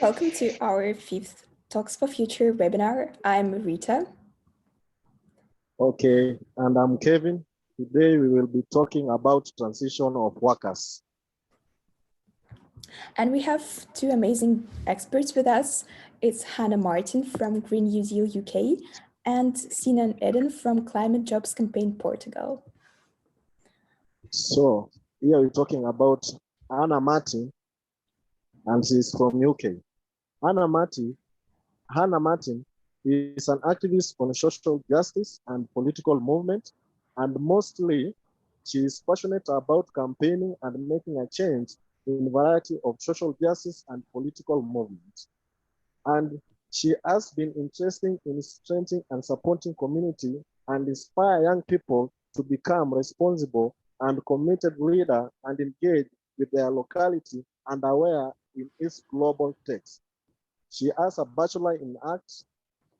Welcome to our fifth Talks for Future webinar. I'm Rita. Okay, and I'm Kevin. Today we will be talking about transition of workers. And we have two amazing experts with us. It's Hannah Martin from Green New Deal UK and Sinan Eden from Climate Jobs Campaign Portugal. So here we're talking about Hannah Martin, and she's from UK. Hannah Martin is an activist on social justice and political movement, and mostly she is passionate about campaigning and making a change in a variety of social justice and political movements. And she has been interested in strengthening and supporting community and inspire young people to become responsible and committed leader and engage with their locality and aware in its global text. She has a Bachelor in Arts,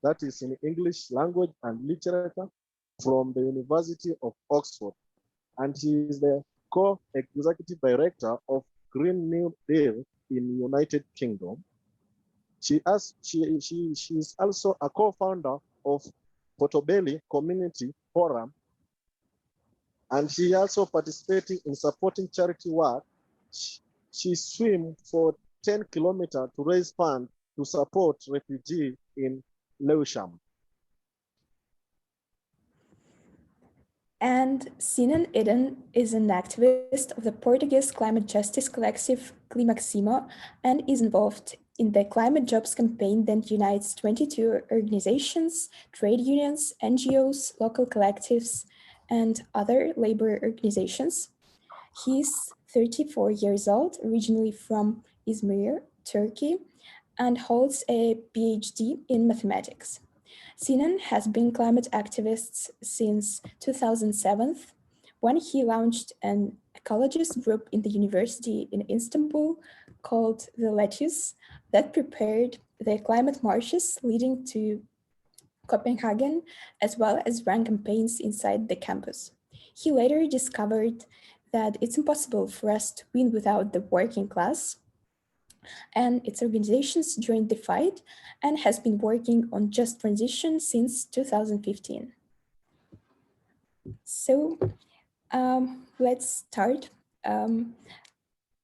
that is in English language and literature, from the University of Oxford. And she is the co-executive director of Green New Deal in United Kingdom. She is also a co-founder of Portobello Community Forum, and she also participating in supporting charity work. She swam for 10 kilometers to raise funds to support refugees in Lewisham. And Sinan Eden is an activist of the Portuguese climate justice collective Climaximo and is involved in the climate jobs campaign that unites 22 organizations, trade unions, NGOs, local collectives, and other labor organizations. He's 34 years old, originally from Izmir, Turkey, and holds a PhD in mathematics. Sinan has been climate activist since 2007, when he launched an ecologist group in the university in Istanbul called the Lettuce that prepared the climate marches leading to Copenhagen, as well as ran campaigns inside the campus. He later discovered that it's impossible for us to win without the working class, and its organizations joined the fight and has been working on just transition since 2015. So let's start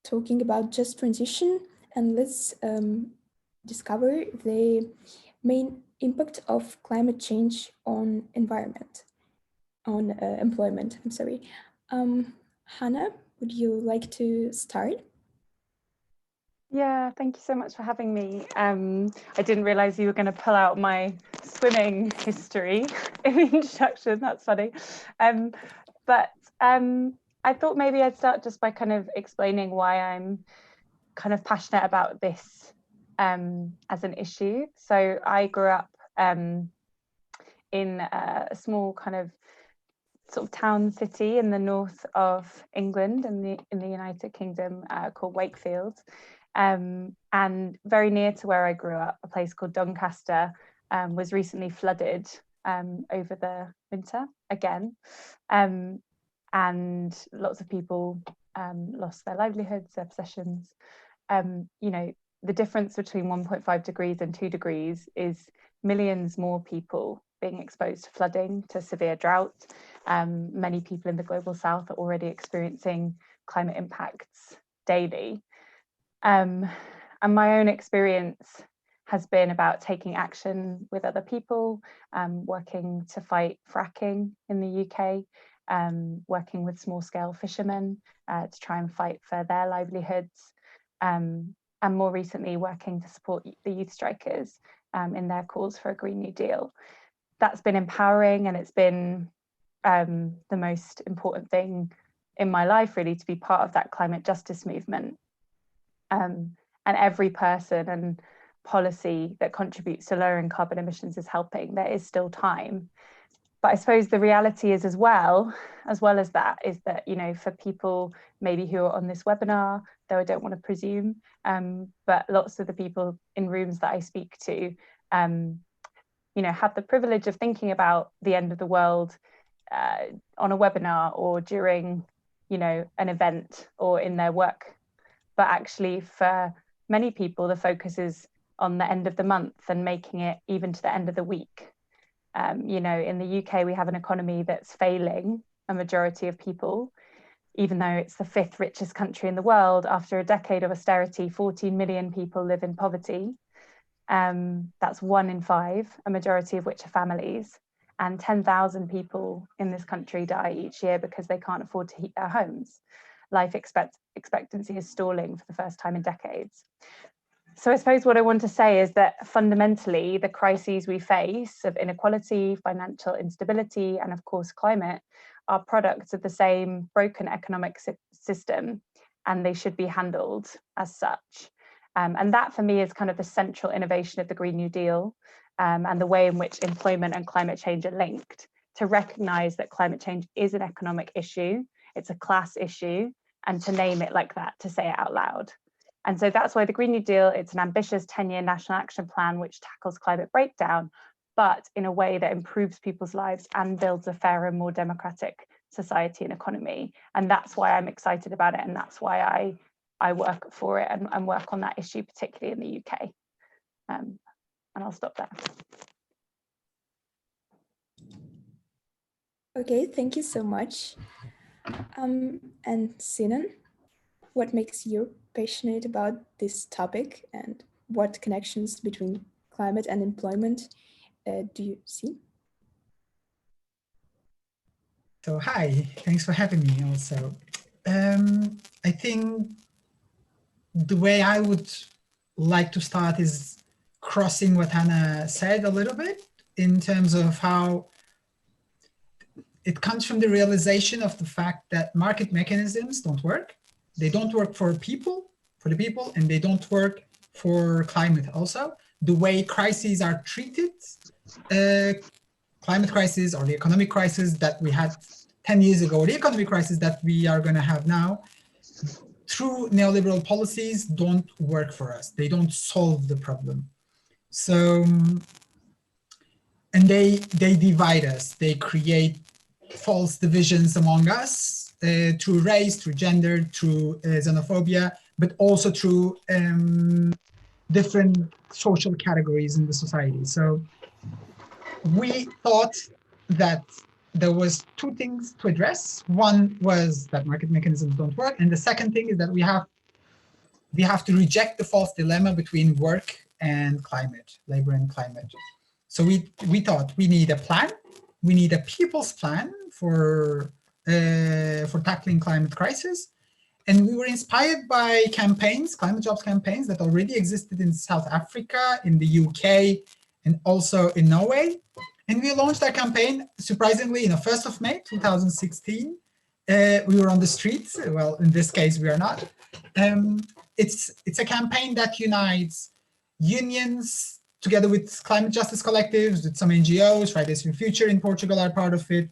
talking about just transition, and let's discover the main impact of climate change on employment. I'm sorry. Hannah, would you like to start? Yeah, thank you so much for having me. I didn't realize you were going to pull out my swimming history in the introduction. That's funny. But I thought maybe I'd start just by kind of explaining why I'm kind of passionate about this as an issue. So I grew up in a small kind of sort of town city in the north of England in the United Kingdom called Wakefield. And very near to where I grew up, a place called Doncaster was recently flooded over the winter again. And lots of people lost their livelihoods, their possessions. You know, the difference between 1.5 degrees and 2 degrees is millions more people being exposed to flooding, to severe drought. Many people in the global south are already experiencing climate impacts daily. And my own experience has been about taking action with other people, working to fight fracking in the UK, working with small-scale fishermen to try and fight for their livelihoods, and more recently working to support the youth strikers in their calls for a Green New Deal. That's been empowering, and it's been the most important thing in my life, really, to be part of that climate justice movement. And every person and policy that contributes to lowering carbon emissions is helping. There is still time. But I suppose the reality is as well as that, is that, you know, for people maybe who are on this webinar, though I don't want to presume, but lots of the people in rooms that I speak to, you know, have the privilege of thinking about the end of the world on a webinar or during, you know, an event or in their work. But actually for many people, the focus is on the end of the month and making it even to the end of the week. You know, in the UK, we have an economy that's failing a majority of people, even though it's the 5th richest country in the world. After a decade of austerity, 14 million people live in poverty. That's 1 in 5, a majority of which are families. And 10,000 people in this country die each year because they can't afford to heat their homes. Life expectancy is stalling for the first time in decades. So I suppose what I want to say is that fundamentally the crises we face of inequality, financial instability, and of course climate are products of the same broken economic system, and they should be handled as such. And that for me is kind of the central innovation of the Green New Deal, and the way in which employment and climate change are linked, to recognise that climate change is an economic issue, it's a class issue, and to name it like that, to say it out loud. And so that's why the Green New Deal, it's an ambitious 10-year national action plan which tackles climate breakdown, but in a way that improves people's lives and builds a fairer, more democratic society and economy. And that's why I'm excited about it, and that's why I work for it and work on that issue, particularly in the UK. And I'll stop there. Okay, thank you so much. And Sinan, what makes you passionate about this topic, and what connections between climate and employment do you see? So hi, thanks for having me also. I think the way I would like to start is crossing what Hannah said a little bit, in terms of how it comes from the realization of the fact that market mechanisms don't work. They don't work for the people, and they don't work for climate also. The way crises are treated, climate crisis or the economic crisis that we had 10 years ago, or the economic crisis that we are going to have now, through neoliberal policies don't work for us. They don't solve the problem. So, and they divide us. They create false divisions among us through race, through gender, through xenophobia, but also through different social categories in the society. So we thought that there was 2 things to address. One was that market mechanisms don't work, and the second thing is that we have to reject the false dilemma between work and climate, labor and climate. So we thought we need a plan. We need a people's plan for tackling climate crisis. And we were inspired by campaigns, climate jobs campaigns that already existed in South Africa, in the UK, and also in Norway. And we launched our campaign, surprisingly, on the 1st of May, 2016. We were on the streets. Well, in this case, we are not. It's a campaign that unites unions together with climate justice collectives, with some NGOs. Fridays for Future in Portugal are part of it.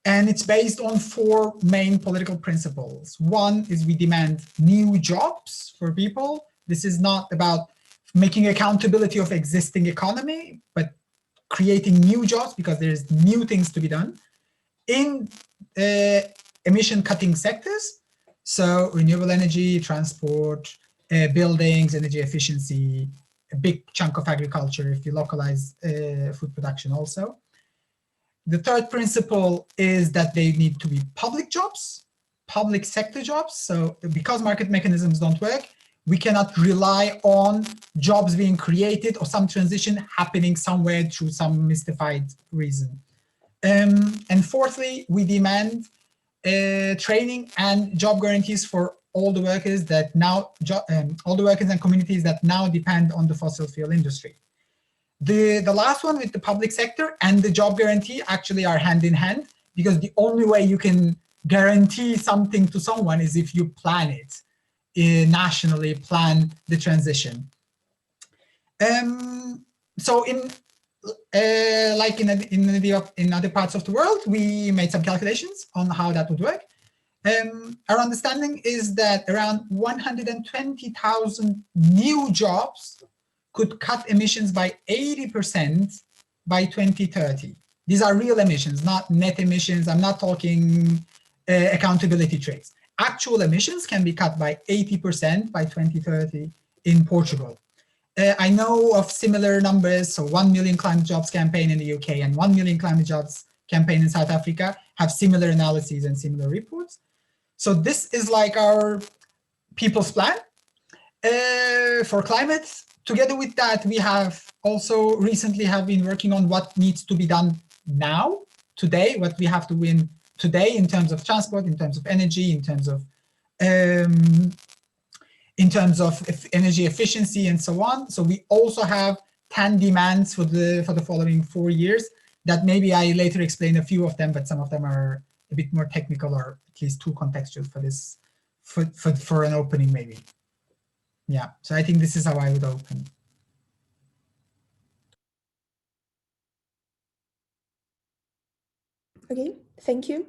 And it's based on 4 main political principles. One is we demand new jobs for people. This is not about making accountability of existing economy, but creating new jobs, because there's new things to be done in emission cutting sectors. So renewable energy, transport, buildings, energy efficiency, a big chunk of agriculture if you localize food production also. The third principle is that they need to be public jobs, public sector jobs. So because market mechanisms don't work, we cannot rely on jobs being created or some transition happening somewhere through some mystified reason. And fourthly, we demand training and job guarantees for all the workers that now, all the workers and communities that now depend on the fossil fuel industry. The last one with the public sector and the job guarantee actually are hand in hand, because the only way you can guarantee something to someone is if you plan it, nationally plan the transition. So in like in other parts of the world, we made some calculations on how that would work. Our understanding is that around 120,000 new jobs could cut emissions by 80% by 2030. These are real emissions, not net emissions. I'm not talking accountability tricks. actual emissions can be cut by 80% by 2030 in Portugal. I know of similar numbers, so 1 million climate jobs campaign in the UK and 1 million climate jobs campaign in South Africa have similar analyses and similar reports. So this is like our people's plan for climate. Together with that, we have also recently have been working on what needs to be done now, today, what we have to win today in terms of transport, in terms of energy, in terms of energy efficiency and so on. So we also have 10 demands for the following 4 years that maybe I later explain a few of them, but some of them are a bit more technical or at least too contextual for this, for an opening maybe. Yeah, so I think this is how I would open. Okay, thank you.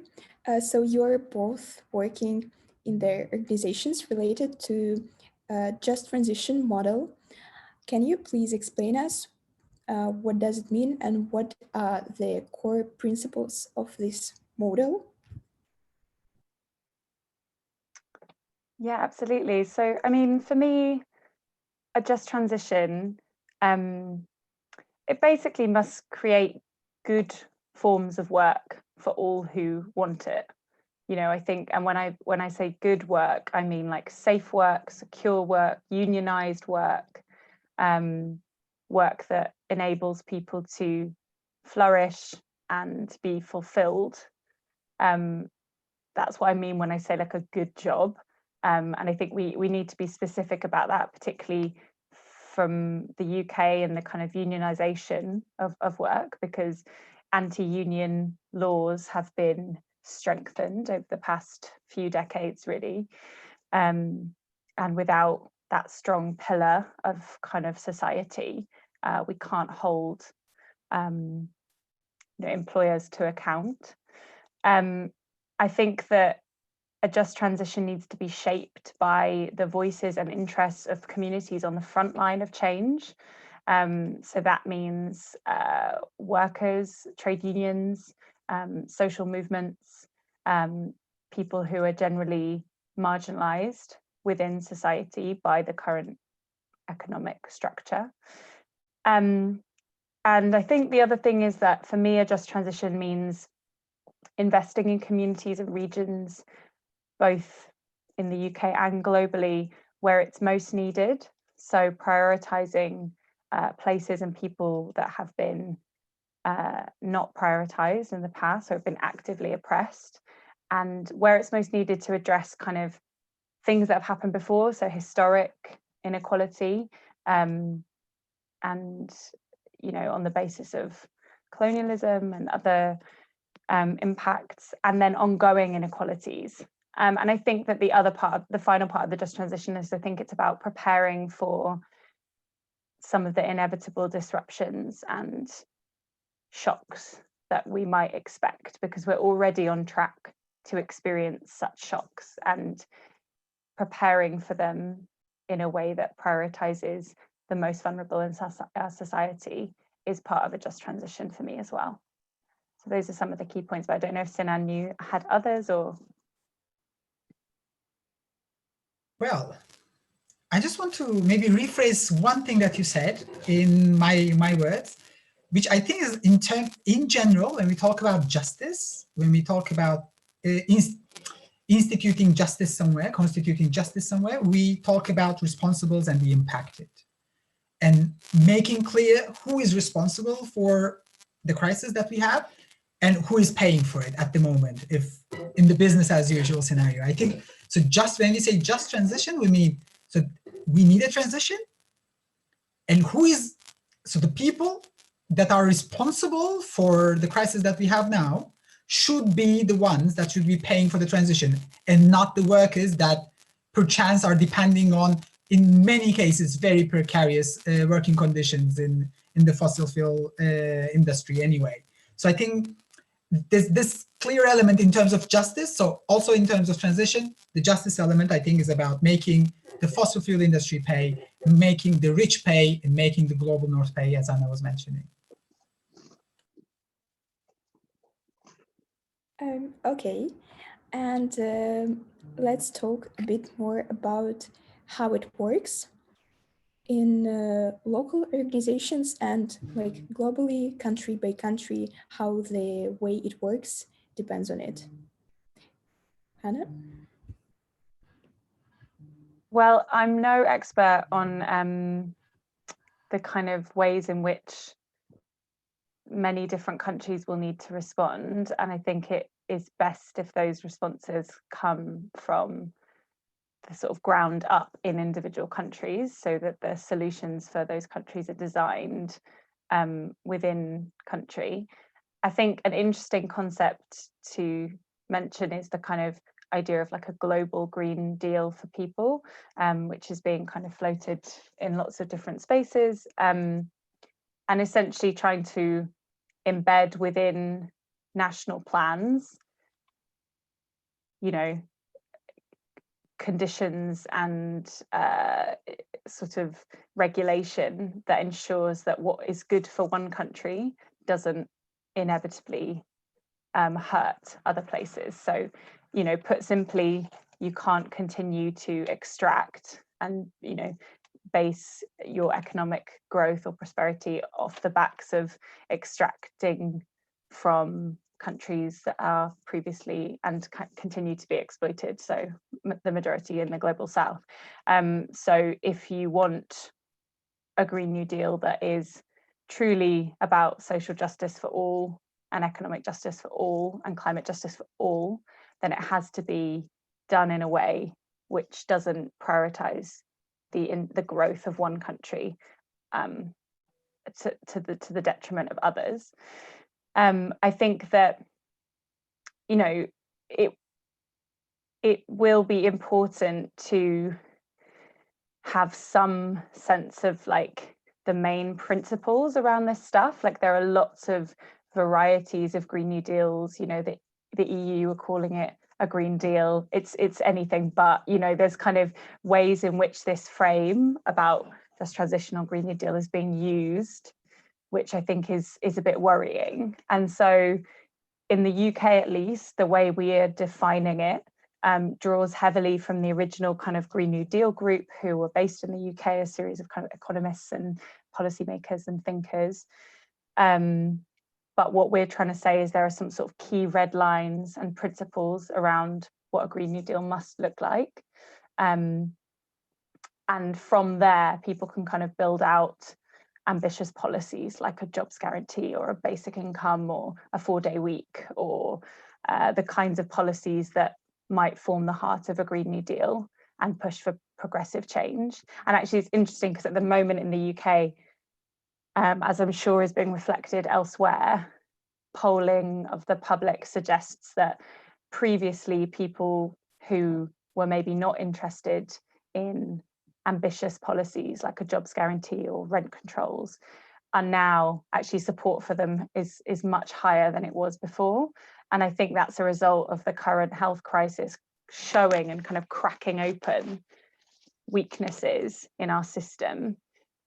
So you're both working in the organizations related to just transition model. Can you please explain us what does it mean and what are the core principles of this model? Yeah, absolutely. So, I mean, for me, a just transition, it basically must create good forms of work for all who want it. You know, I think, and when I say good work, I mean like safe work, secure work, unionized work, work that enables people to flourish and be fulfilled. That's what I mean when I say like a good job. And I think we need to be specific about that, particularly from the UK and the kind of unionization of work, because anti-union laws have been strengthened over the past few decades, really. And without that strong pillar of kind of society, we can't hold employers to account. I think that a just transition needs to be shaped by the voices and interests of communities on the front line of change. So that means workers, trade unions, social movements, people who are generally marginalized within society by the current economic structure. And I think the other thing is that for me, a just transition means investing in communities and regions, both in the UK and globally, where it's most needed. So prioritizing places and people that have been not prioritized in the past, or have been actively oppressed, and where it's most needed to address kind of things that have happened before, so historic inequality, and you know, on the basis of colonialism and other impacts, and then ongoing inequalities. And I think that the other part, the final part of the just transition is, I think it's about preparing for some of the inevitable disruptions and shocks that we might expect, because we're already on track to experience such shocks, and preparing for them in a way that prioritizes the most vulnerable in our society is part of a just transition for me as well. So those are some of the key points, but I don't know if Sinan, you had others or? Well, I just want to maybe rephrase one thing that you said in my words, which I think is in general, when we talk about justice, when we talk about instituting justice somewhere, constituting justice somewhere, we talk about responsibles and the impacted, and making clear who is responsible for the crisis that we have and who is paying for it at the moment, if in the business as usual scenario. I think, so just when we say just transition, we mean, so we need a transition, and who is, so the people that are responsible for the crisis that we have now should be the ones that should be paying for the transition, and not the workers that perchance are depending on, in many cases, very precarious working conditions in the fossil fuel industry anyway. So I think there's this clear element in terms of justice. So also in terms of transition, the justice element, I think, is about making the fossil fuel industry pay, making the rich pay, and making the global north pay, as Anna was mentioning. Okay, and let's talk a bit more about how it works in local organizations and like globally, country by country, how the way it works depends on it. Hannah? Well, I'm no expert on the kind of ways in which many different countries will need to respond. And I think it is best if those responses come from the sort of ground up in individual countries, so that the solutions for those countries are designed within country. I think an interesting concept to mention is the kind of idea of like a global Green Deal for people, which is being kind of floated in lots of different spaces, and essentially trying to embed within national plans, you know, conditions and sort of regulation that ensures that what is good for one country doesn't inevitably hurt other places. So, you know, put simply, you can't continue to extract and, you know, base your economic growth or prosperity off the backs of extracting from countries that are previously and continue to be exploited, so the majority in the global south. So if you want a Green New Deal that is truly about social justice for all and economic justice for all and climate justice for all, then it has to be done in a way which doesn't prioritize the growth of one country to the detriment of others. I think that, you know, it will be important to have some sense of like the main principles around this stuff. Like there are lots of varieties of Green New Deals, you know, the EU are calling it a Green Deal. It's anything but, you know, there's kind of ways in which this frame about just transitional Green New Deal is being used, which I think is a bit worrying. And so in the UK, at least, the way we are defining it draws heavily from the original kind of Green New Deal group, who were based in the UK, a series of kind of economists and policymakers and thinkers. But what we're trying to say is there are some sort of key red lines and principles around what a Green New Deal must look like. And from there, people can kind of build out ambitious policies like a jobs guarantee or a basic income or a 4-day week, or the kinds of policies that might form the heart of a Green New Deal and push for progressive change. And actually it's interesting because at the moment in the UK, as I'm sure is being reflected elsewhere, polling of the public suggests that previously people who were maybe not interested in ambitious policies like a jobs guarantee or rent controls are now actually support for them is much higher than it was before. And I think that's a result of the current health crisis showing and kind of cracking open weaknesses in our system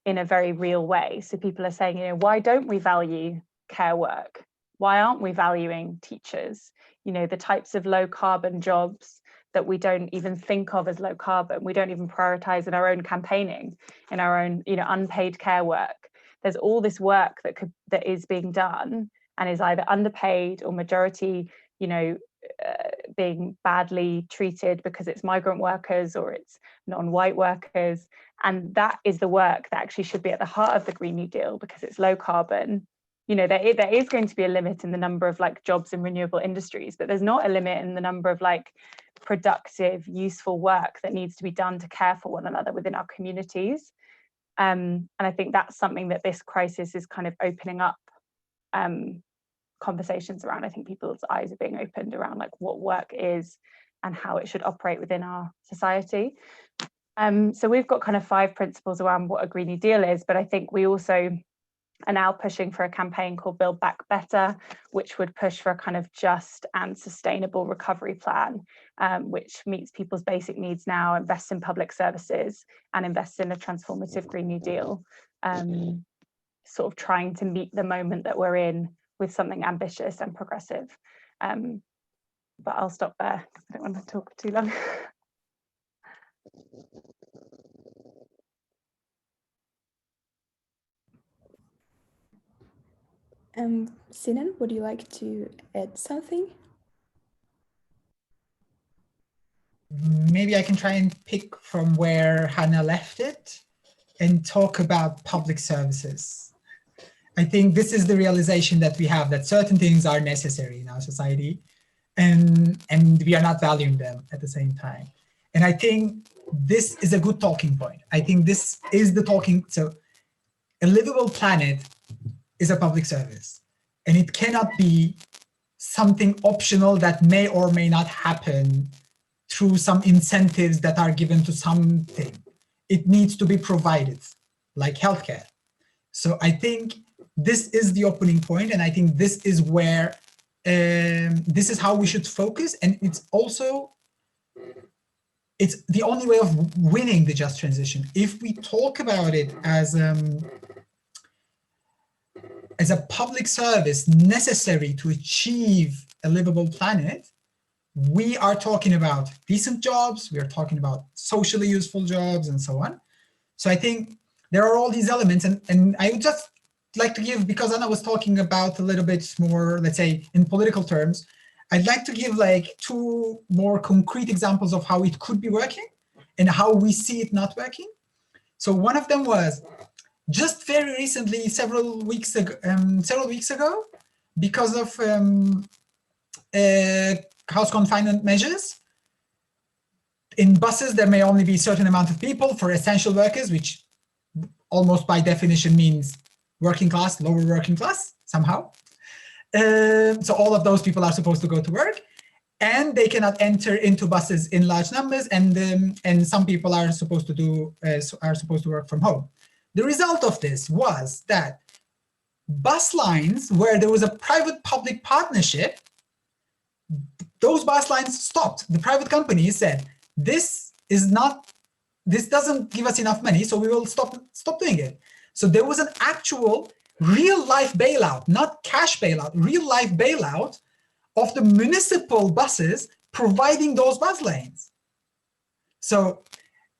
in a very real way. So people are saying, you know, why don't we value care work? Why aren't we valuing teachers? You know, the types of low carbon jobs that we don't even think of as low carbon, we don't even prioritize in our own campaigning, in our own, you know, unpaid care work. There's all this work that is being done and is either underpaid or majority, you know, being badly treated because it's migrant workers or it's non-white workers. And that is the work that actually should be at the heart of the Green New Deal because it's low carbon. You know, there is going to be a limit in the number of like jobs in renewable industries, but there's not a limit in the number of like productive, useful work that needs to be done to care for one another within our communities. And I think that's something that this crisis is kind of opening up conversations around. I think people's eyes are being opened around like what work is and how it should operate within our society. So we've got kind of 5 principles around what a Green New Deal is, but I think we also are now pushing for a campaign called Build Back Better, which would push for a kind of just and sustainable recovery plan, which meets people's basic needs now, invests in public services and invests in a transformative Green New Deal, sort of trying to meet the moment that we're in with something ambitious and progressive. but I'll stop there because I don't want to talk for too long. Sinan, would you like to add something? Maybe I can try and pick from where Hannah left it and talk about public services. I think this is the realization that we have, that certain things are necessary in our society, and we are not valuing them at the same time. And I think this is a good talking point. I think this is the talking. So a livable planet is a public service, and it cannot be something optional that may or may not happen through some incentives that are given to something. It needs to be provided, like healthcare. So I think this is the opening point, and I think this is where, this is how we should focus, and it's also, it's the only way of winning the just transition. If we talk about it as a public service necessary to achieve a livable planet, we are talking about decent jobs, we are talking about socially useful jobs, and so on. So I think there are all these elements, and I would just like to give, because Anna was talking about a little bit more, let's say, in political terms, I'd like to give like 2 more concrete examples of how it could be working and how we see it not working. So one of them was just very recently, several weeks ago, because of house confinement measures. In buses, there may only be a certain amount of people for essential workers, which almost by definition means working class, lower working class, somehow. So all of those people are supposed to go to work, and they cannot enter into buses in large numbers, and some people are supposed to work from home. The result of this was that bus lines where there was a private-public partnership, those bus lines stopped. The private companies said, this doesn't give us enough money, so we will stop doing it. So there was an actual real-life bailout, not cash bailout, real-life bailout of the municipal buses providing those bus lanes. So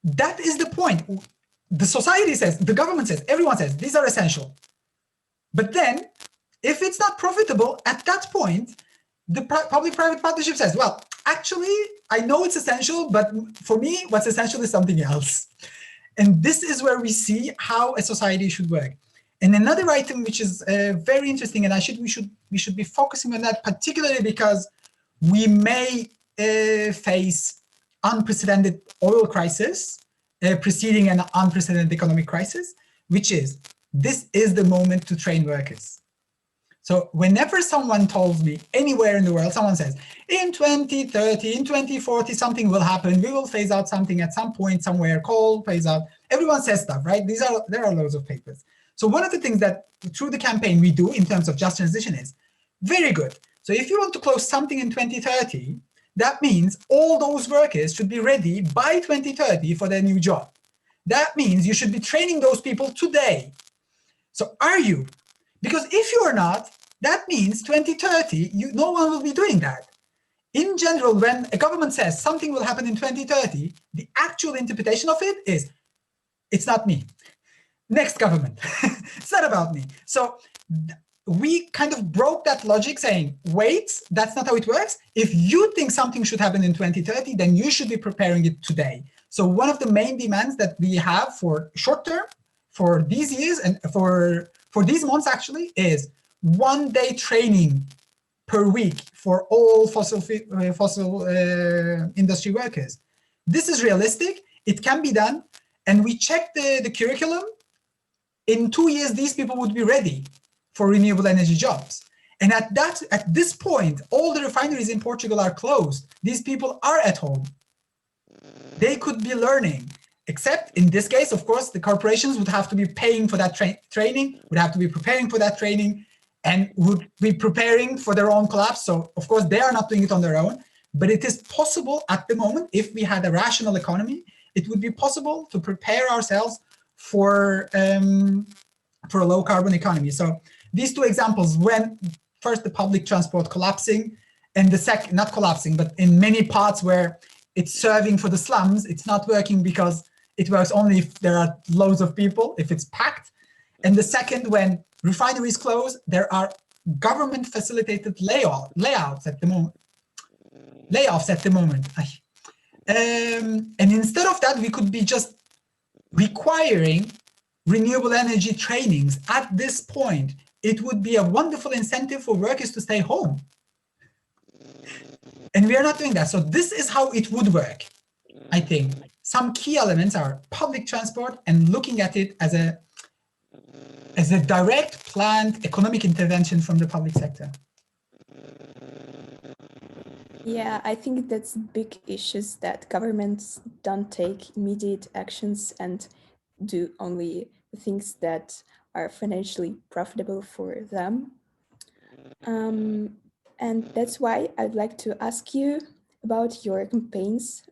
that is the point. The society says, the government says, everyone says, these are essential. But then, if it's not profitable, at that point, the public-private partnership says, well, actually, I know it's essential, but for me, what's essential is something else. And this is where we see how a society should work. And another item which is very interesting, and we should be focusing on that particularly because we may face unprecedented oil crisis preceding an unprecedented economic crisis, which is, this is the moment to train workers. So whenever someone tells me anywhere in the world, someone says, in 2030, in 2040, something will happen, we will phase out something at some point, somewhere, coal, phase out, everyone says stuff, right? There are loads of papers. So one of the things that through the campaign we do in terms of just transition is, very good. So if you want to close something in 2030, that means all those workers should be ready by 2030 for their new job. That means you should be training those people today. So are you? Because if you are not, that means 2030, no one will be doing that. In general, when a government says something will happen in 2030, the actual interpretation of it is, it's not me. Next government. It's not about me. So we kind of broke that logic saying, wait, that's not how it works. If you think something should happen in 2030, then you should be preparing it today. So one of the main demands that we have for short term, for these years and for these months actually, is 1 day training per week for all fossil industry workers. This is realistic. It can be done. And we checked the curriculum. In 2 years, these people would be ready for renewable energy jobs. And at this point, all the refineries in Portugal are closed. These people are at home. They could be learning. Except in this case, of course, the corporations would have to be paying for that training, would have to be preparing for that training, and would be preparing for their own collapse. So, of course, they are not doing it on their own. But it is possible at the moment, if we had a rational economy, it would be possible to prepare ourselves for a low carbon economy. So these 2 examples, when first the public transport collapsing, and the second, not collapsing, but in many parts where it's serving for the slums, it's not working because it works only if there are loads of people, if it's packed. And the second, when refineries close, there are government facilitated layoffs at the moment. And instead of that, we could be just requiring renewable energy trainings. At this point, it would be a wonderful incentive for workers to stay home. And we are not doing that. So this is how it would work, I think. Some key elements are public transport and looking at it as a direct planned economic intervention from the public sector. Yeah, I think that's big issues that governments don't take immediate actions and do only things that are financially profitable for them. And that's why I'd like to ask you about your campaigns.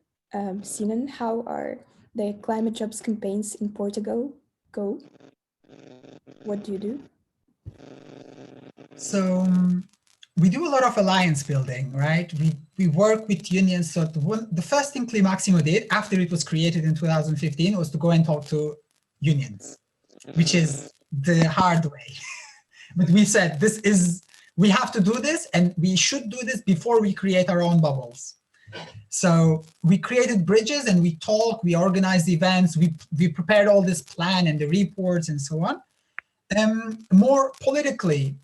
Sinan, how are the climate jobs campaigns in Portugal go? What do you do? So we do a lot of alliance building, right? We work with unions. So the first thing Climaximo did after it was created in 2015 was to go and talk to unions, which is the hard way. But we said, we have to do this and we should do this before we create our own bubbles. So we created bridges and we talked, we organized events, we prepared all this plan and the reports and so on. More politically,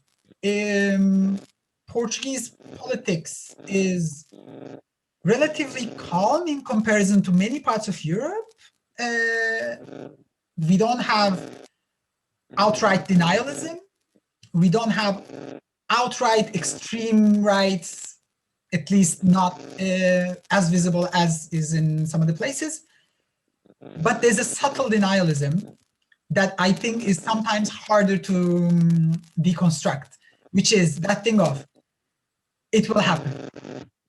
Portuguese politics is relatively calm in comparison to many parts of Europe. We don't have outright denialism. We don't have outright extreme rights, at least not as visible as is in some of the places. But there's a subtle denialism that I think is sometimes harder to deconstruct, which is that thing of, it will happen.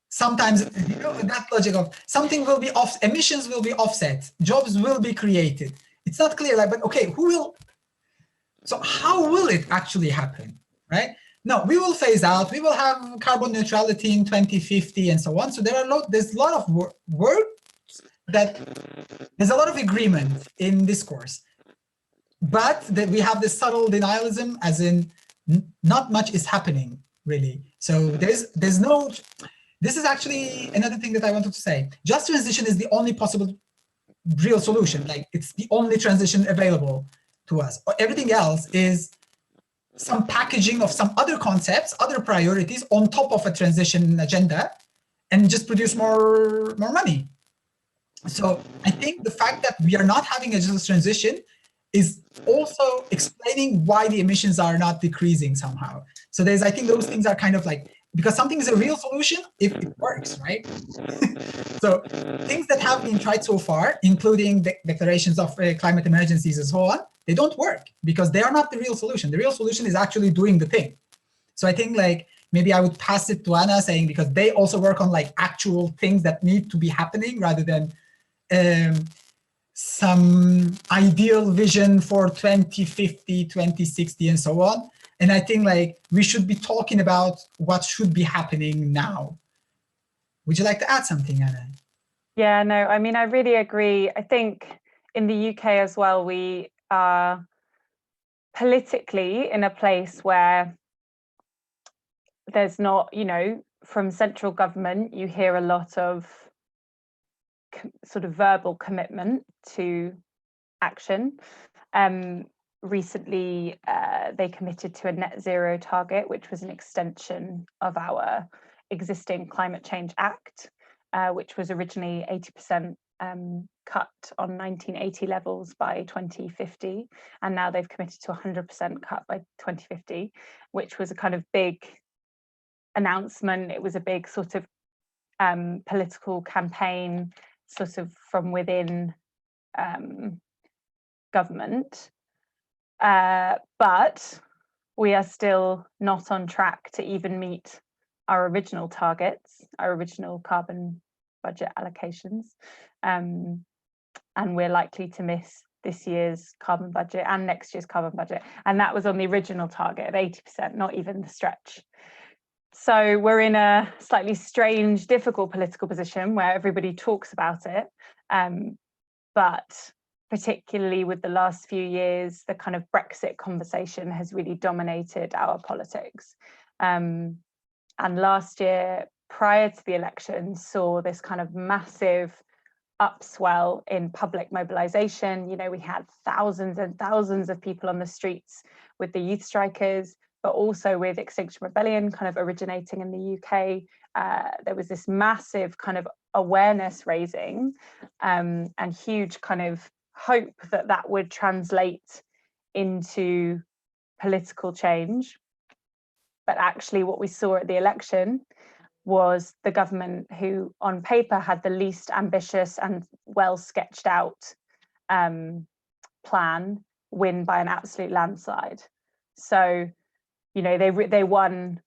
Sometimes, that logic of something will be off, emissions will be offset, jobs will be created. It's not clear, like, but okay, so how will it actually happen, right? No, we will phase out, we will have carbon neutrality in 2050 and so on. So there's a lot of work that there's a lot of agreement in discourse, but that we have this subtle denialism, as in not much is happening really. So there's no, this is actually another thing that I wanted to say. Just transition is the only possible real solution. Like, it's the only transition available to us. Everything else is some packaging of some other concepts, other priorities on top of a transition agenda, and just produce more money. So I think the fact that we are not having a just transition is also explaining why the emissions are not decreasing somehow. So I think those things are kind of like, because something is a real solution if it works, right? So things that have been tried so far, including the declarations of climate emergencies and so on, they don't work because they are not the real solution. The real solution is actually doing the thing. So I think, like, maybe I would pass it to Anna, saying, because they also work on like actual things that need to be happening rather than some ideal vision for 2050, 2060, and so on. And I think, like, we should be talking about what should be happening now. Would you like to add something, Anna? Yeah, no, I mean, I really agree. I think in the UK as well, we are politically in a place where there's not, from central government, you hear a lot of sort of verbal commitment to action. Recently, they committed to a net zero target, which was an extension of our existing Climate Change Act, which was originally 80% cut on 1980 levels by 2050. And now they've committed to 100% cut by 2050, which was a kind of big announcement. It was a big sort of political campaign, sort of from within government. But we are still not on track to even meet our original targets, our original carbon budget allocations. And we're likely to miss this year's carbon budget and next year's carbon budget. And that was on the original target of 80%, not even the stretch. So we're in a slightly strange, difficult political position where everybody talks about it. But particularly with the last few years, the kind of Brexit conversation has really dominated our politics. And last year, prior to the election, saw this kind of massive upswell in public mobilization. You know, we had thousands and thousands of people on the streets with the youth strikers, but also with Extinction Rebellion kind of originating in the UK. There was this massive kind of awareness raising and huge kind of hope that that would translate into political change. But actually what we saw at the election was the government who on paper had the least ambitious and well sketched out plan win by an absolute landslide. So, you know, they won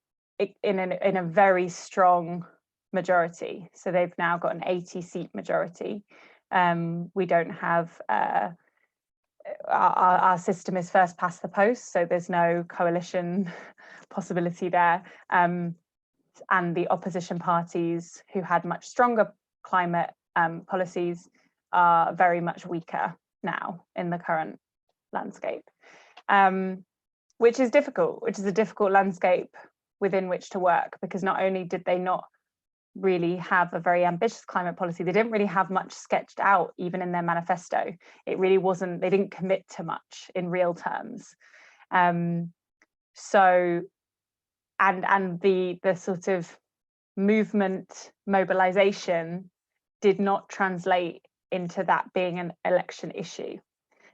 in a very strong majority. So they've now got an 80-seat majority. We don't have our system is first past the post, so there's no coalition possibility there. And the opposition parties who had much stronger climate policies are very much weaker now in the current landscape, which is a difficult landscape within which to work, because not only did they not really have a very ambitious climate policy, they didn't really have much sketched out even in their manifesto. It really wasn't, they didn't commit to much in real terms. So and the sort of movement mobilization did not translate into that being an election issue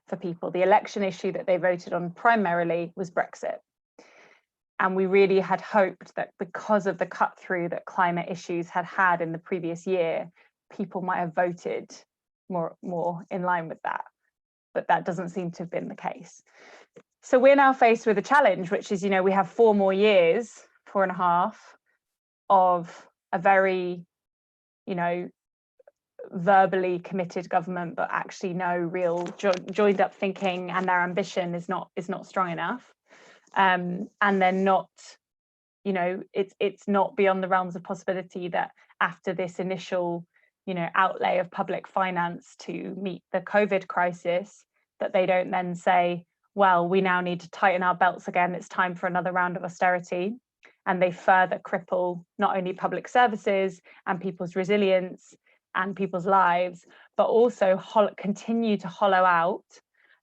for people. The election issue that they voted on primarily was Brexit. And we really had hoped that because of the cut through that climate issues had had in the previous year, people might have voted more in line with that. But that doesn't seem to have been the case. So we're now faced with a challenge, which is, you know, we have 4 more years, 4.5, of a very, you know, verbally committed government, but actually no real joined up thinking, and their ambition is not strong enough. And they're not, you know, it's not beyond the realms of possibility that after this initial, you know, outlay of public finance to meet the COVID crisis, that they don't then say, well, we now need to tighten our belts again, it's time for another round of austerity. And they further cripple not only public services and people's resilience and people's lives, but also continue to hollow out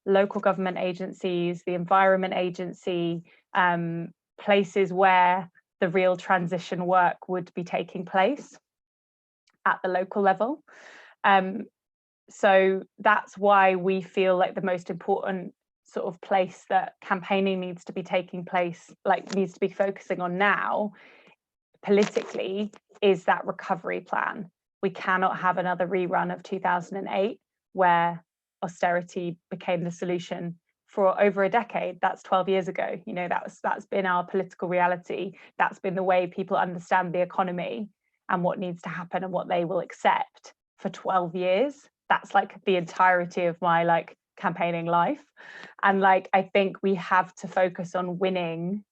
local government agencies, the Environment Agency, places where the real transition work would be taking place at the local level. So that's why we feel like the most important sort of place that campaigning needs to be taking place, like needs to be focusing on now politically, is that recovery plan. We cannot have another rerun of 2008 where austerity became the solution for over a decade. That's 12 years ago. You know, that's been our political reality. That's been the way people understand the economy and what needs to happen and what they will accept for 12 years. That's like the entirety of my like campaigning life. And like, I think we have to focus on winning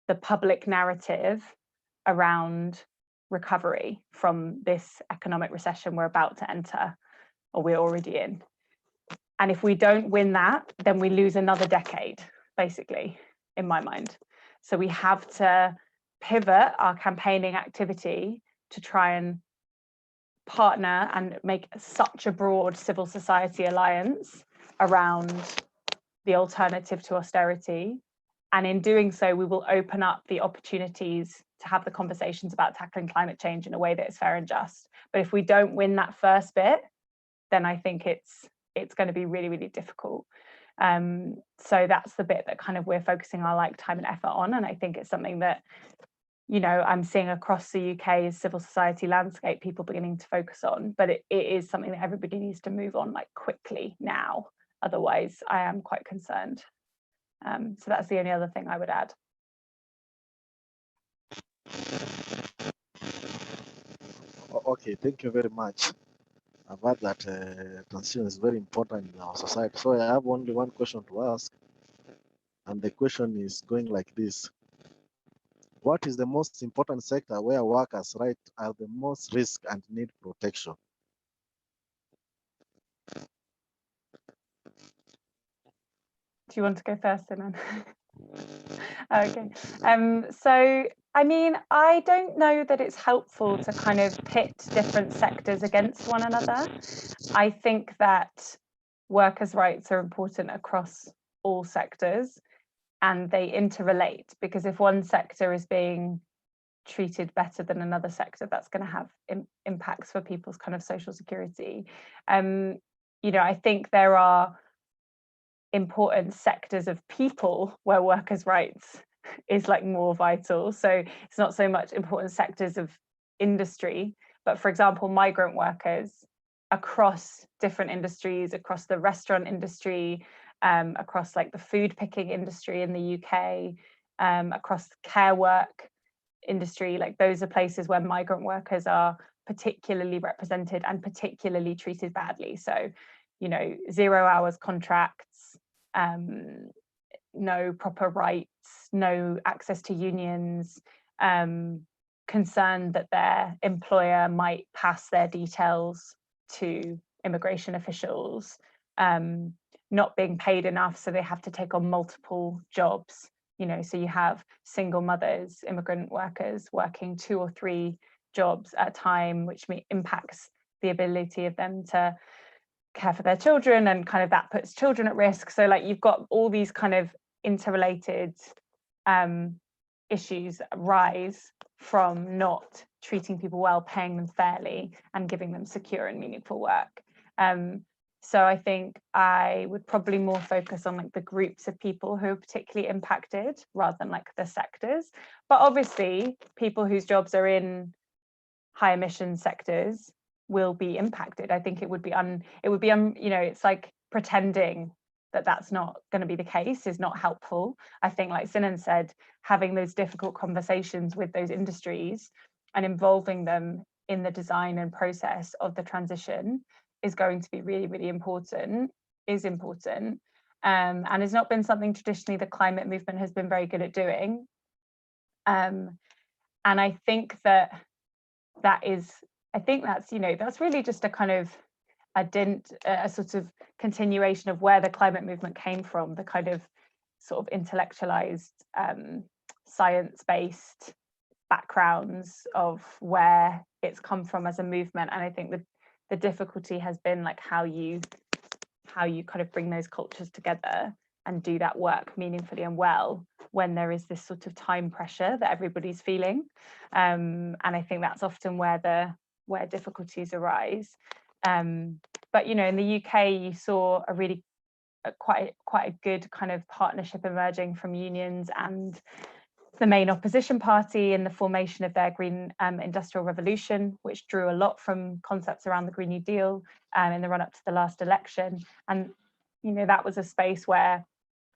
the public narrative around recovery from this economic recession we're about to enter, or we're already in. And if we don't win that, then we lose another decade, basically, in my mind. So we have to pivot our campaigning activity to try and partner and make such a broad civil society alliance around the alternative to austerity. And in doing so, we will open up the opportunities to have the conversations about tackling climate change in a way that is fair and just. But if we don't win that first bit, then I think it's going to be really, really difficult. So that's the bit that kind of we're focusing our like time and effort on. And I think it's something that, you know, I'm seeing across the UK's civil society landscape, people beginning to focus on, but it is something that everybody needs to move on like quickly now. Otherwise, I am quite concerned. So that's the only other thing I would add. Okay, thank you very much. I've heard that transition is very important in our society. So I have only one question to ask. And the question is going like this. What is the most important sector where workers' rights are the most risk and need protection? Do you want to go first, Sinan? Okay. So, I mean, I don't know that it's helpful to kind of pit different sectors against one another. I think that workers' rights are important across all sectors and they interrelate, because if one sector is being treated better than another sector, that's going to have impacts for people's kind of social security. You know, I think there are important sectors of people where workers' rights is like more vital. So it's not so much important sectors of industry, but for example, migrant workers across different industries, across the restaurant industry, across like the food picking industry in the UK, across the care work industry, like those are places where migrant workers are particularly represented and particularly treated badly. So, you know, 0 hours contracts, no proper rights, no access to unions, concern that their employer might pass their details to immigration officials, not being paid enough, so they have to take on multiple jobs. You know, so you have single mothers, immigrant workers working 2 or 3 jobs at a time, which impacts the ability of them to care for their children, and kind of that puts children at risk. So like you've got all these kind of interrelated issues rise from not treating people well, paying them fairly, and giving them secure and meaningful work. So I think I would probably more focus on like the groups of people who are particularly impacted rather than like the sectors. But obviously people whose jobs are in high emission sectors will be impacted. I think it would be you know, it's like pretending that that's not going to be the case is not helpful. I think, like Sinan said, having those difficult conversations with those industries and involving them in the design and process of the transition is going to be really, really important, and has not been something traditionally the climate movement has been very good at doing. And I think that's, you know, that's really just a kind of a sort of continuation of where the climate movement came from, the kind of sort of intellectualized, science-based backgrounds of where it's come from as a movement. And I think the difficulty has been like how you kind of bring those cultures together and do that work meaningfully and well when there is this sort of time pressure that everybody's feeling. And I think that's often where difficulties arise. But you know, in the UK, you saw quite a good kind of partnership emerging from unions and the main opposition party in the formation of their Green Industrial Revolution, which drew a lot from concepts around the Green New Deal in the run-up to the last election. And you know, that was a space where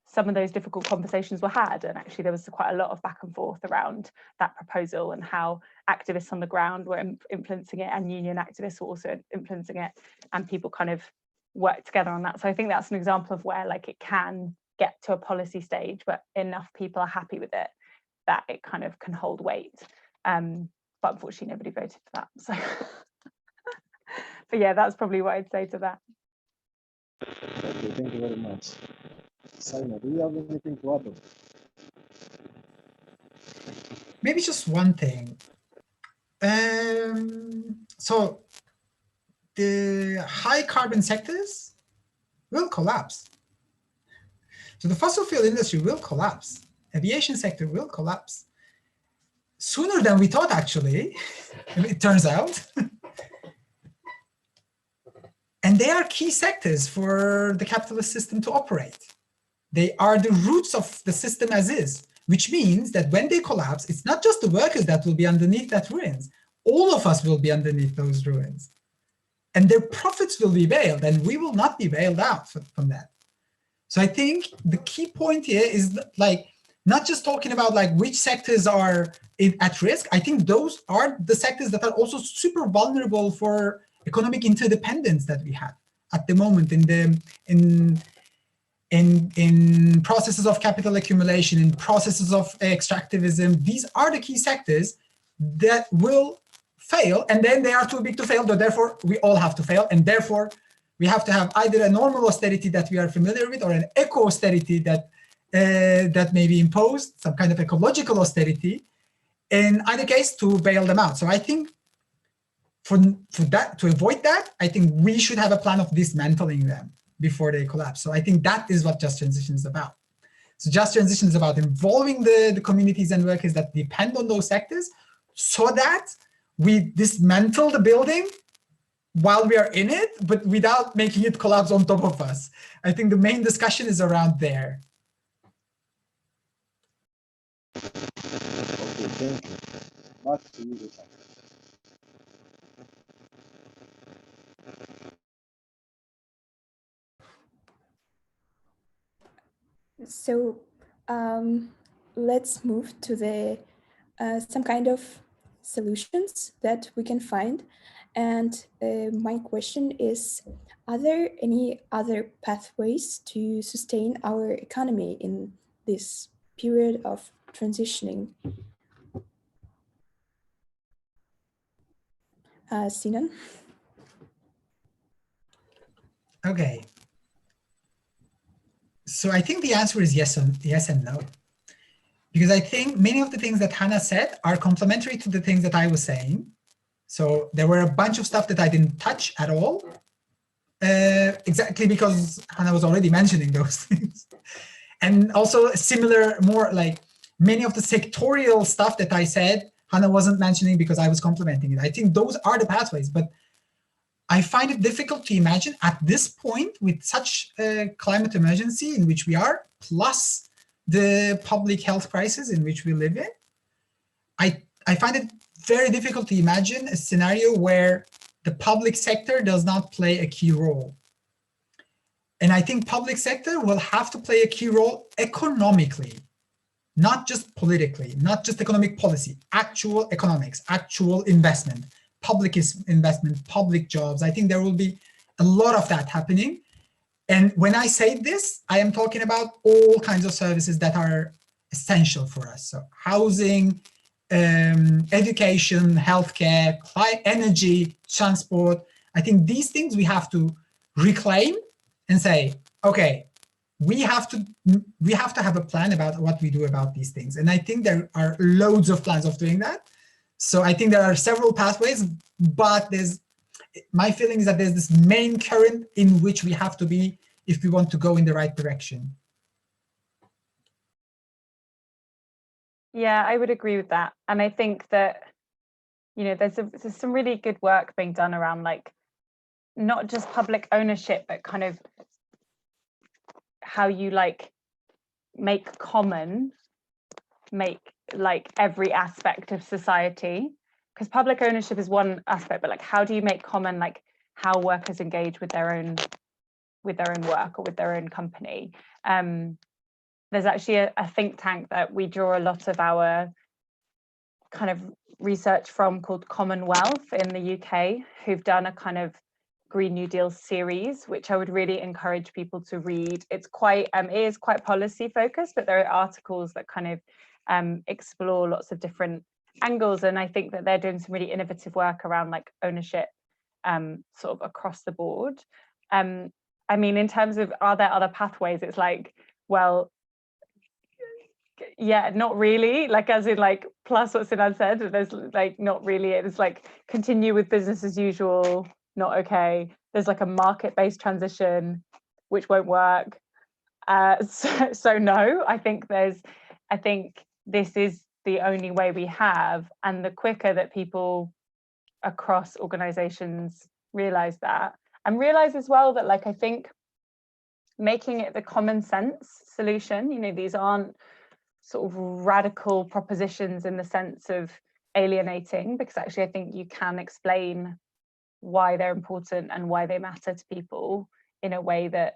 some of those difficult conversations were had, and actually there was quite a lot of back and forth around that proposal and how activists on the ground were influencing it, and union activists were also influencing it, and people kind of worked together on that. So I think that's an example of where like it can get to a policy stage, but enough people are happy with it that it kind of can hold weight. But unfortunately nobody voted for that. So but yeah, that's probably what I'd say to that. Okay, thank you very much. Saina, do you have anything to add? Maybe just one thing. So the high carbon sectors will collapse. So the fossil fuel industry will collapse. Aviation sector will collapse sooner than we thought, actually, it turns out. And they are key sectors for the capitalist system to operate. They are the roots of the system as is, which means that when they collapse, it's not just the workers that will be underneath that ruins. All of us will be underneath those ruins. And their profits will be bailed, and we will not be bailed out from that. So I think the key point here is like, not just talking about like which sectors are at risk. I think those are the sectors that are also super vulnerable for economic interdependence that we have at the moment in in processes of capital accumulation, in processes of extractivism. These are the key sectors that will fail, and then they are too big to fail, so therefore we all have to fail, and therefore we have to have either a normal austerity that we are familiar with or an eco-austerity that that may be imposed, some kind of ecological austerity, in either case to bail them out. So I think for that, to avoid that, I think we should have a plan of dismantling them before they collapse. So I think that is what Just Transition is about. So Just Transition is about involving the communities and workers that depend on those sectors so that we dismantle the building while we are in it, but without making it collapse on top of us. I think the main discussion is around there. Okay, thank you. Back to you, Richard. So let's move to the some kind of solutions that we can find. And my question is, are there any other pathways to sustain our economy in this period of transitioning? Sinan? Okay. So I think the answer is yes and no. Because I think many of the things that Hannah said are complementary to the things that I was saying. So there were a bunch of stuff that I didn't touch at all, exactly because Hannah was already mentioning those things. And also similar, more like many of the sectorial stuff that I said, Hannah wasn't mentioning because I was complementing it. I think those are the pathways, but I find it difficult to imagine at this point with such a climate emergency in which we are, plus the public health crisis in which we live in. I find it very difficult to imagine a scenario where the public sector does not play a key role. And I think public sector will have to play a key role economically, not just politically, not just economic policy, actual economics, actual investment, public investment, public jobs. I think there will be a lot of that happening. And when I say this, I am talking about all kinds of services that are essential for us. So housing, education, healthcare, energy, transport. I think these things we have to reclaim and say, okay, we have to have a plan about what we do about these things. And I think there are loads of plans of doing that. So I think there are several pathways, but my feeling is that there's this main current in which we have to be if we want to go in the right direction. Yeah, I would agree with that. And I think that, you know, there's some really good work being done around like not just public ownership, but kind of how you like make like every aspect of society, because public ownership is one aspect, but like how do you make common like how workers engage with their own work or with their own company. There's actually a think tank that we draw a lot of our kind of research from called Commonwealth in the UK, who've done a kind of Green New Deal series, which I would really encourage people to read. It's quite, it is quite policy focused, but there are articles that kind of explore lots of different angles. And I think that they're doing some really innovative work around like ownership sort of across the board. I mean, in terms of, are there other pathways? It's like, well, yeah, not really, like as in like plus what Sinan said, there's like not really, it's like continue with business as usual, not okay. There's like a market-based transition which won't work. So no, I think this is the only way we have, and the quicker that people across organizations realize that, and realize as well that like I think making it the common sense solution, you know, these aren't sort of radical propositions in the sense of alienating, because actually I think you can explain why they're important and why they matter to people in a way that,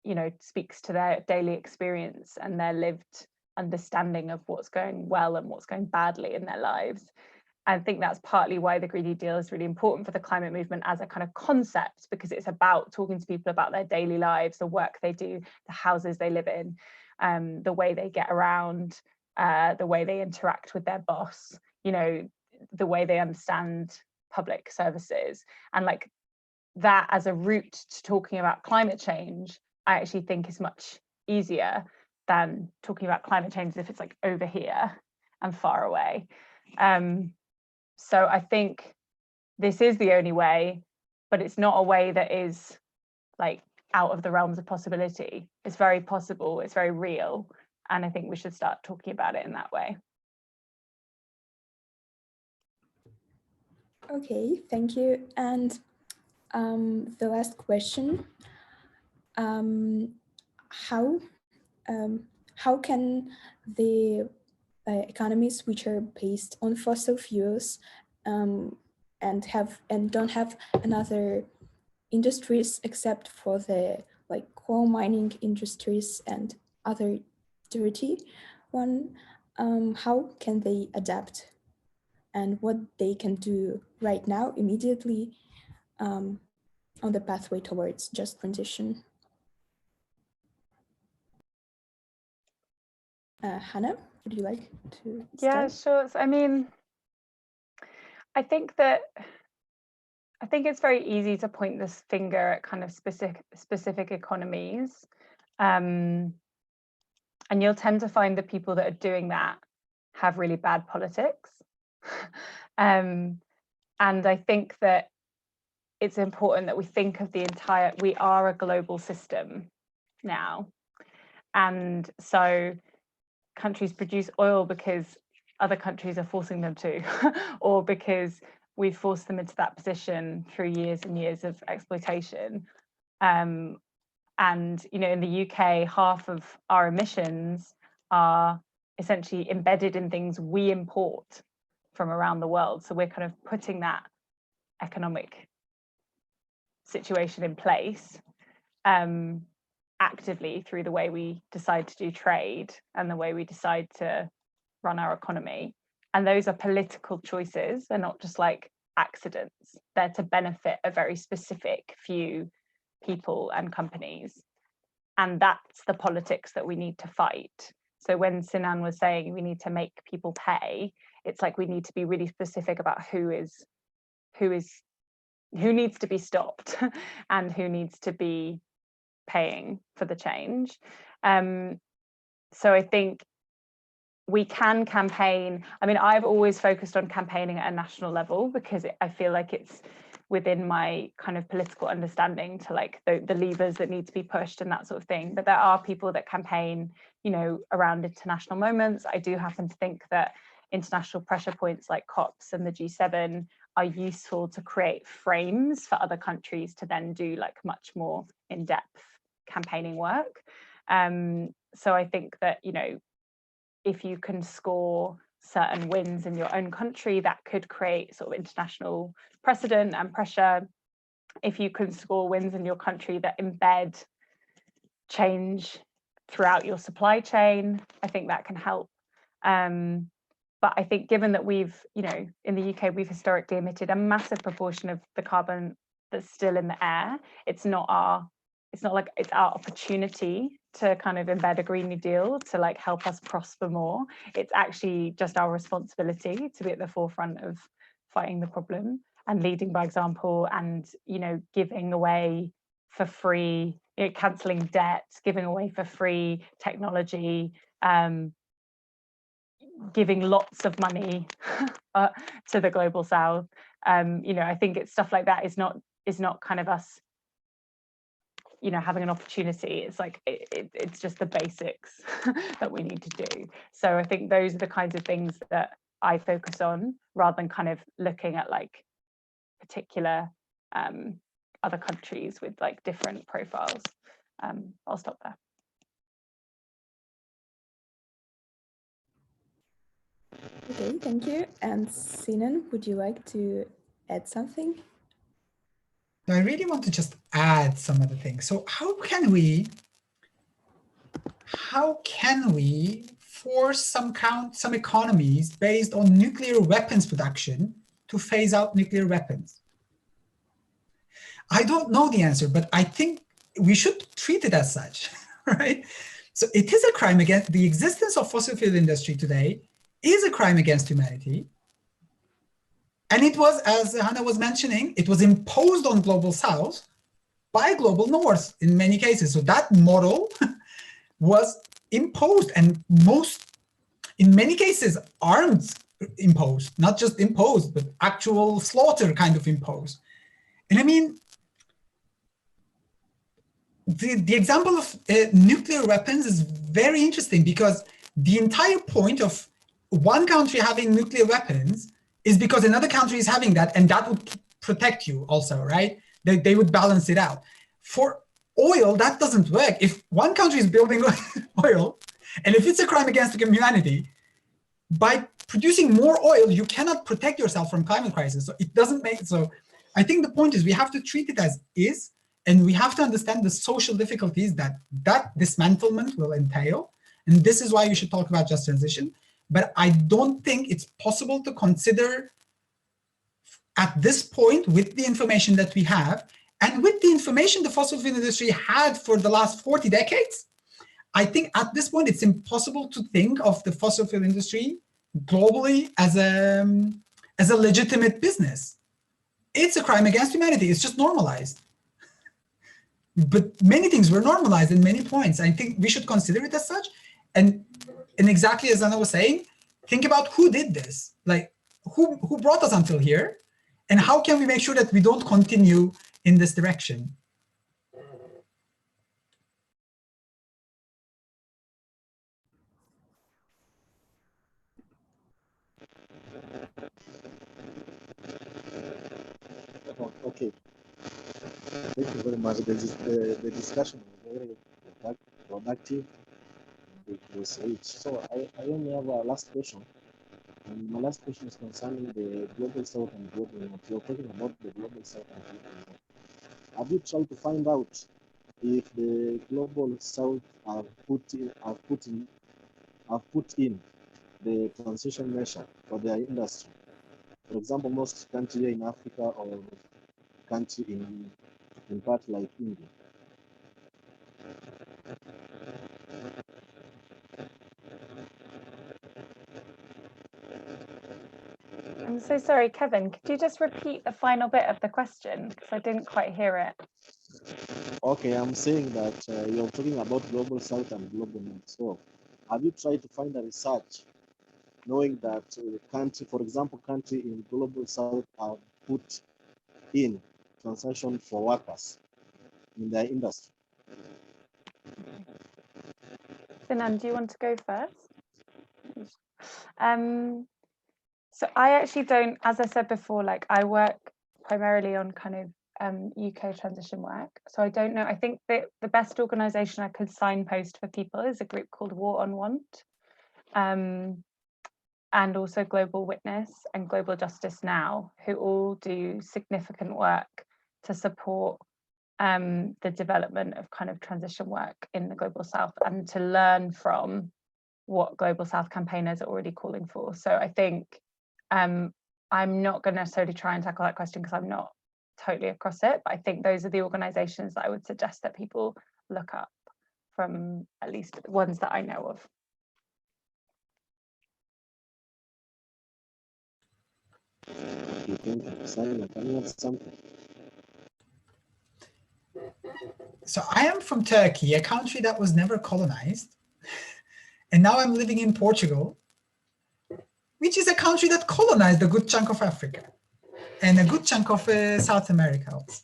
you know, speaks to their daily experience and their lived understanding of what's going well and what's going badly in their lives. I think that's partly why the Green New Deal is really important for the climate movement as a kind of concept, because it's about talking to people about their daily lives, the work they do, the houses they live in, the way they get around, the way they interact with their boss, you know, the way they understand public services. And like that as a route to talking about climate change, I actually think is much easier than talking about climate change as if it's like over here and far away. So I think this is the only way, but it's not a way that is like out of the realms of possibility. It's very possible, it's very real, and I think we should start talking about it in that way. Okay, thank you. And the last question, how can the economies which are based on fossil fuels and don't have another industries except for the like coal mining industries and other dirty one, how can they adapt and what they can do right now immediately on the pathway towards just transition? Hannah, would you like to start? Yeah, sure. So, I mean, I think it's very easy to point this finger at kind of specific economies. And you'll tend to find the people that are doing that have really bad politics. And I think that it's important that we think of we are a global system now. And so countries produce oil because other countries are forcing them to, or because we've forced them into that position through years and years of exploitation. And, you know, in the UK, half of our emissions are essentially embedded in things we import from around the world. So we're kind of putting that economic situation in place actively through the way we decide to do trade and the way we decide to run our economy. And those are political choices. They're not just like accidents. They're to benefit a very specific few people and companies. And that's the politics that we need to fight. So when Sinan was saying we need to make people pay, it's like we need to be really specific about who needs to be stopped and who needs to be paying for the change. So I think we can campaign. I mean, I've always focused on campaigning at a national level because I feel like it's within my kind of political understanding to like the levers that need to be pushed and that sort of thing. But there are people that campaign, you know, around international moments. I do happen to think that international pressure points like COPs and the G7 are useful to create frames for other countries to then do like much more in-depth campaigning work. So I think that, you know, if you can score certain wins in your own country, that could create sort of international precedent and pressure. If you can score wins in your country that embed change throughout your supply chain, I think that can help. But I think given that we've, you know, in the UK, we've historically emitted a massive proportion of the carbon that's still in the air, it's not like it's our opportunity to kind of embed a Green New Deal to like help us prosper more. It's actually just our responsibility to be at the forefront of fighting the problem and leading by example, and, you know, giving away for free, you know, cancelling debt, giving away for free technology, giving lots of money to the global south. You know, I think it's stuff like that is not kind of us, you know, having an opportunity. It's like it's just the basics that we need to do. So I think those are the kinds of things that I focus on rather than kind of looking at like particular other countries with like different profiles. I'll stop there. Okay, thank you. And Sinan, would you like to add something? I really want to just add some other things. So how can we force some economies based on nuclear weapons production to phase out nuclear weapons? I don't know the answer, but I think we should treat it as such, right? So it is a crime against the existence of fossil fuel industry today is a crime against humanity. And it was, as Hannah was mentioning, it was imposed on Global South by Global North in many cases. So that model was imposed, and in many cases, armed imposed, not just imposed, but actual slaughter kind of imposed. And I mean, the example of nuclear weapons is very interesting because the entire point of one country having nuclear weapons is because another country is having that, and that would protect you also, right? They would balance it out. For oil, that doesn't work. If one country is building oil, and if it's a crime against humanity, by producing more oil, you cannot protect yourself from climate crisis. So it doesn't make, so I think the point is we have to treat it as is, and we have to understand the social difficulties that dismantlement will entail. And this is why we should talk about just transition. But I don't think it's possible to consider at this point, with the information that we have, and with the information the fossil fuel industry had for the last 40 decades, I think at this point, it's impossible to think of the fossil fuel industry globally as a legitimate business. It's a crime against humanity. It's just normalized. But many things were normalized in many points. I think we should consider it as such. And exactly as Anna was saying, think about who did this. Like, who brought us until here? And how can we make sure that we don't continue in this direction? Okay. Thank you very much. The discussion was very productive. It was rich. So I only have a last question. And my last question is concerning the Global South and Global North. You're talking about the Global South and Global North. Have you tried to find out if the Global South have put in the transition measure for their industry? For example, most countries in Africa or country in part like India. I'm so sorry, Kevin, could you just repeat the final bit of the question? Because I didn't quite hear it. Okay, I'm saying that you're talking about Global South and Global North. So have you tried to find a research knowing that country, for example, country in Global South have put in transaction for workers in their industry? Sinan, do you want to go first? So I actually don't, as I said before, like I work primarily on kind of UK transition work. So I don't know, I think that the best organisation I could signpost for people is a group called War on Want, and also Global Witness and Global Justice Now, who all do significant work to support the development of kind of transition work in the Global South and to learn from what Global South campaigners are already calling for. So I think I'm not going to necessarily try and tackle that question because I'm not totally across it, but I think those are the organizations that I would suggest that people look up, from at least the ones that I know of. You think something? So I am from Turkey, a country that was never colonized. And now I'm living in Portugal, which is a country that colonized a good chunk of Africa and a good chunk of South America also.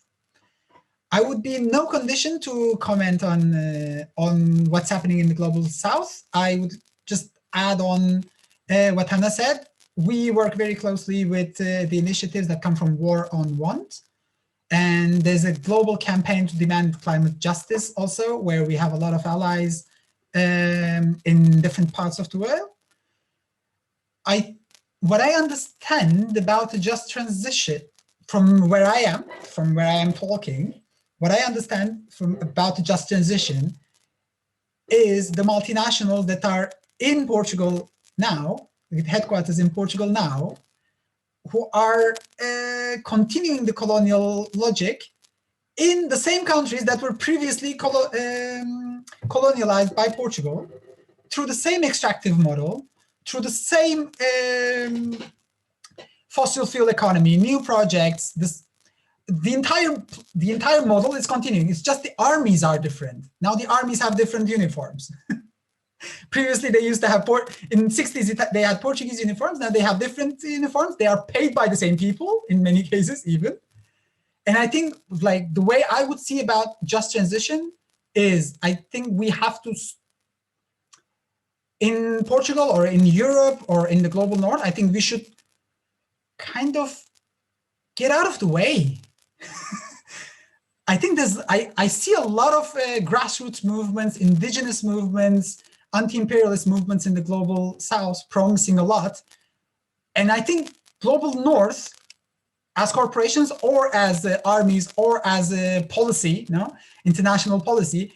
I would be in no condition to comment on what's happening in the Global South. I would just add on what Hannah said. We work very closely with the initiatives that come from War on Want. And there's a global campaign to demand climate justice also, where we have a lot of allies in different parts of the world. What I understand about the just transition from where I am talking, what I understand about the just transition is the multinationals that are in Portugal now, with headquarters in Portugal now, who are continuing the colonial logic in the same countries that were previously colonialized by Portugal, through the same extractive model, through the same fossil fuel economy, new projects. The entire model is continuing. It's just the armies are different. Now the armies have different uniforms. Previously, they used to have, in the 60s, they had Portuguese uniforms. Now they have different uniforms. They are paid by the same people, in many cases even. And I think like the way I would see about just transition is, I think we have to, in Portugal or in Europe or in the global north, I think we should kind of get out of the way. I think I see a lot of grassroots movements, indigenous movements, anti-imperialist movements in the global south promising a lot. And I think global north, as corporations or as armies or as a policy, international policy,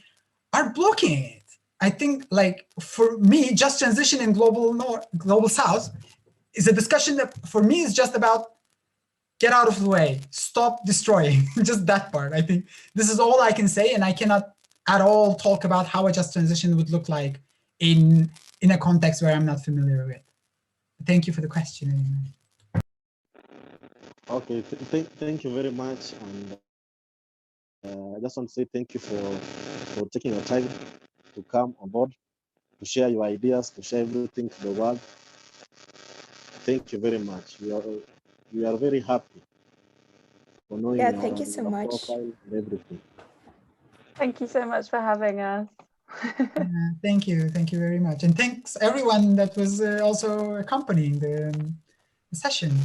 are blocking it. I think, like, for me, just transition in global south is a discussion that for me is just about get out of the way, stop destroying, just that part. I think this is all I can say, and I cannot at all talk about how a just transition would look like in a context where I'm not familiar with. Thank you for the question anyway. Okay, thank you very much, and I just want to say thank you for taking your time to come on board, to share your ideas, to share everything to the world. Thank you very much. We are very happy for knowing thank you so much. Profile and everything. Thank you so much for having us. Thank you very much, and thanks everyone that was also accompanying the session.